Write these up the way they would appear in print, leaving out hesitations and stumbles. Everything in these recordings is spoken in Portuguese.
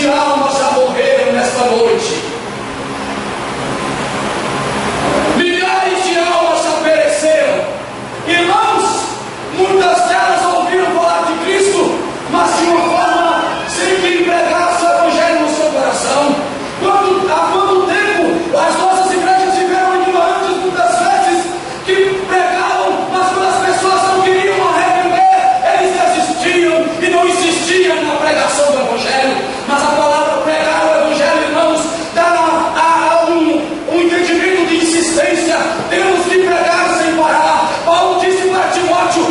almas já morreram nesta noite. Milhares de almas já pereceram. Irmãos, muitas delas ouviram falar de Cristo, mas de uma forma sem que empregasse o Evangelho no seu coração. Há quanto tempo as nossas igrejas tiveram ignorantes muitas vezes, que pregavam, mas quando as pessoas não queriam arrepender, eles desistiam e não insistiam na pregação do Evangelho. Mas a palavra pregar o Evangelho, irmãos, dá um entendimento de insistência. Temos que pregar sem parar. Paulo disse para Timóteo: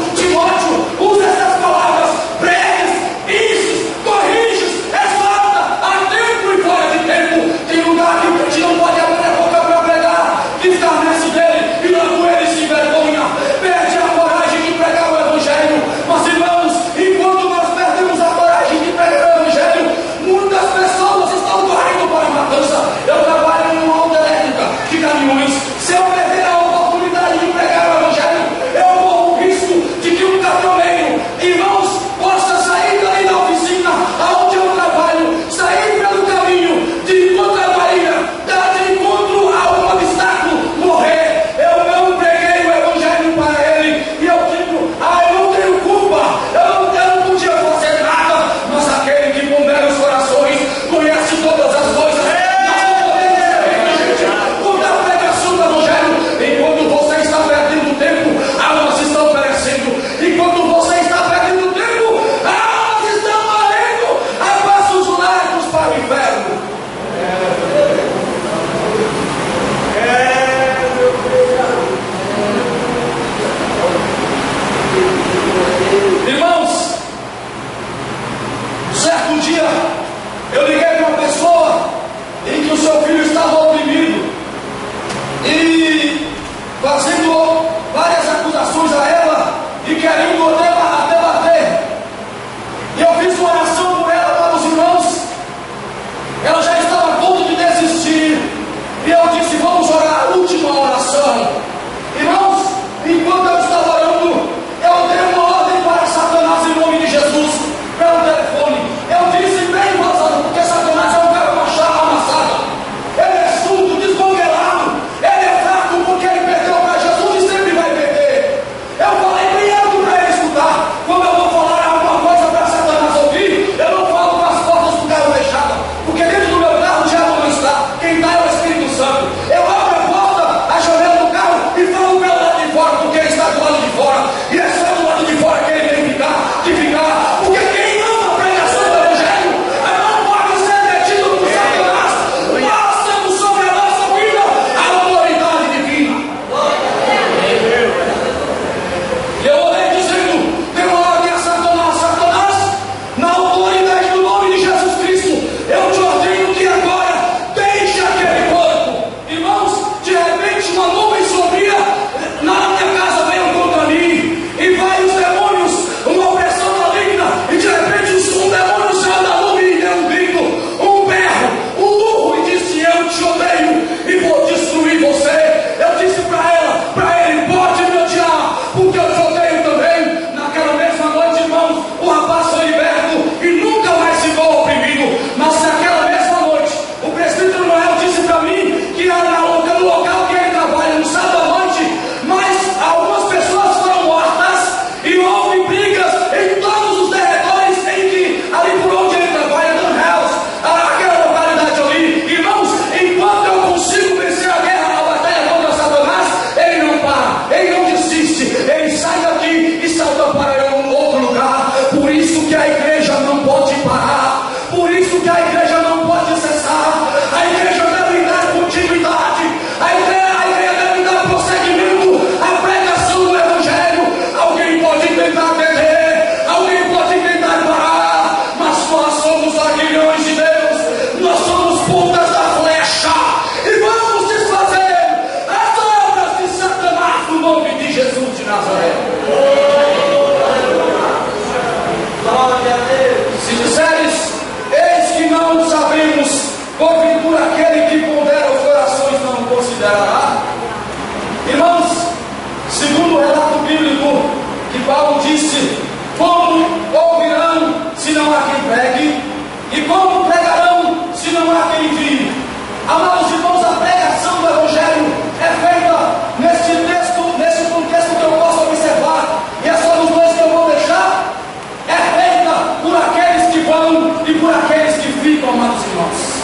usa essas palavras, pregues, isso, corriges, exalta, a tempo e fora de tempo. Tem lugar que o crente não pode abrir a boca para pregar, que escarnece dele e logo ele se envergonha, perde a coragem de pregar o Evangelho. Mas irmãos, enquanto nós perdemos a coragem de pregar o Evangelho, muitas pessoas estão correndo para a matança. Eu trabalho em uma onda elétrica de caminhões. Se eu perder a oportunidade de pregar o Evangelho, eu corro o risco de que um caminhoneiro, irmãos, possa sair dali da oficina aonde eu trabalho, sair pelo caminho de encontro à Bahia, dar de encontro a um obstáculo, morrer. Eu não preguei o Evangelho para ele e eu digo: eu não tenho culpa, eu não podia fazer nada. Mas aquele que pondera os corações conhece todas as coisas. Enquanto você está perdendo tempo, almas estão perecendo. Enquanto você está perdendo tempo, almas estão morrendo a passos largos para o inferno. Irmãos, certo dia eu liguei para uma pessoa em que o seu filho estava oprimido e fazendo várias acusações a ela e querendo debater. E eu fiz uma oração por ela para os irmãos. Ela já estava a ponto de desistir. E eu disse: vamos orar a última oração. Irmãos, enquanto eu estava orando, eu dei uma ordem para Satanás em nome de Jesus, pelo telefone. Eu disse bem vazado, porque Satanás é um cara machado, amassado. Ele é surdo, desmantelado. Ele é fraco porque ele perdeu para Jesus e sempre vai perder. Eu falei bem alto para ele escutar. Quando eu vou falar alguma coisa para Satanás ouvir, eu não falo com as portas do carro fechadas, porque dentro do meu carro o diabo não está. Quem está é o Espírito Santo. Eu abro a porta, a janela do carro e falo pelo lado de fora, porque ele está do lado de fora. E é só do lado de fora que ele tem que ficar. Porque quem ama a pregação do Evangelho não pode ser detido por Satanás. Nós temos sobre a nossa vida a autoridade divina. E eu orei dizendo: deu uma ordem a Satanás, na autoridade do nome de Jesus Cristo, eu te ordeno que agora deixe aquele corpo. Irmãos, de repente uma nuvem sombria na minha casa veio contra mim, e vários demônios, uma opressão maligna, e de repente um demônio saiu da nuvem e deu um grito, um berro, um urro, e disse: eu te odeio e vou destruir você. Eu disse para ele: pode me odiar, porque eu te odeio também. Naquela mesma noite, irmãos, o rapaz foi liberto e nunca mais ficou oprimido. Mas naquela mesma noite, o presbítero Noel disse para mim que era no local que ele trabalha, no sábado à noite, mas algumas pessoas foram mortas e houve brigas em todos os derredores, em que ali por onde ele trabalha, Dunhouse, aquela localidade ali. Irmãos, enquanto eu consigo vencer a guerra, a batalha contra Satanás, ele não para, ele não desiste, ele sai daqui e salta para um outro lugar. Por isso que a igreja não pode parar, por isso que a igreja não pode cessar. A igreja deve dar continuidade, a igreja deve dar prosseguimento à pregação do Evangelho. Alguém pode tentar deter, alguém pode tentar parar, mas nós somos aguilhões de Deus, nós somos pontas da flecha e vamos desfazer as obras de Satanás no nome de Jesus de Nazaré. Se disseres: eis que não sabemos, porventura aquele que pondera os corações não considerará? Irmãos, segundo o relato bíblico que Paulo disse: como ouvirão se não há quem pregue? E como pregarão Amados irmãos, a pregação do Evangelho é feita nesse texto, nesse contexto que eu posso observar, e é só nos dois que eu vou deixar. É feita por aqueles que vão e por aqueles que ficam, amados irmãos.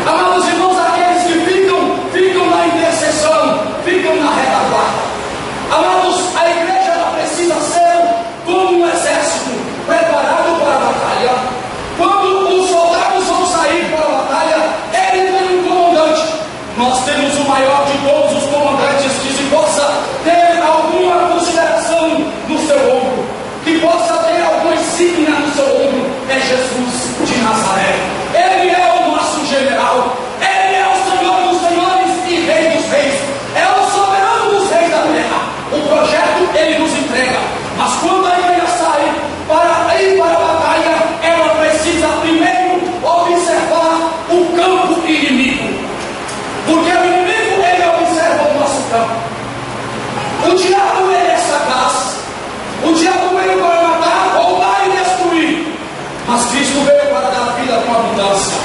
Amados irmãos, aqueles que ficam na intercessão, ficam na retaguarda. Amados, a igreja ela precisa ser como um exército preparado para a batalha. Quando os soldados vão sair para a batalha, ele tem um comandante. Nós temos o maior de todos os comandantes, que se possa ter alguma consideração no seu ombro, que possa ter alguma insígnia no seu ombro, é Jesus de Nazaré. Ele é o nosso general, ele é o Senhor dos senhores e Rei dos reis, é o soberano dos reis da terra. O projeto ele nos entrega, mas quando a igreja sai para ir para a batalha, ela precisa primeiro observar o campo inimigo, porque o inimigo ele observa o nosso campo. O diabo ele é sagaz, o diabo veio para matar, roubar e destruir, mas Cristo veio para dar vida com abundância.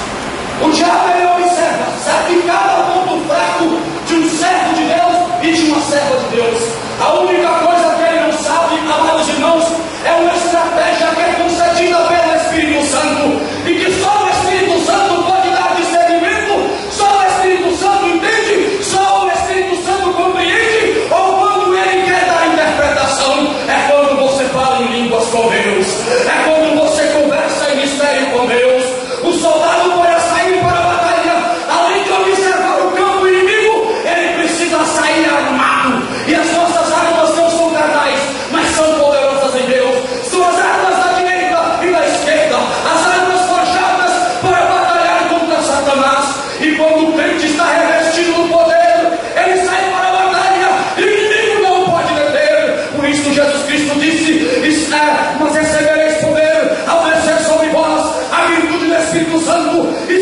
O diabo ele observa, sabe cada ponto fraco de um servo de Deus e de uma serva de Deus. A única coisa que ele não sabe, amados irmãos, é uma estratégia que é concedida pelo Espírito Santo, e que só o Espírito Santo pode dar discernimento, só o Espírito Santo entende, só o Espírito Santo compreende, ou quando ele quer dar interpretação, é quando você fala em línguas com Deus, é quando você conversa em mistério com Deus. O soldado para sair para a batalha, além de observar o campo inimigo, ele precisa sair armado, e as nossas armas não são carnais, mas são poderosas em Deus. São as armas da direita e da esquerda, as armas forjadas para batalhar contra Satanás. E quando o crente está revestido do poder, ele sai para a batalha e o inimigo não o pode deter. Por isso Jesus Cristo disse: mas recebereis poder ao descer sobre vós a virtude do Espírito Santo, e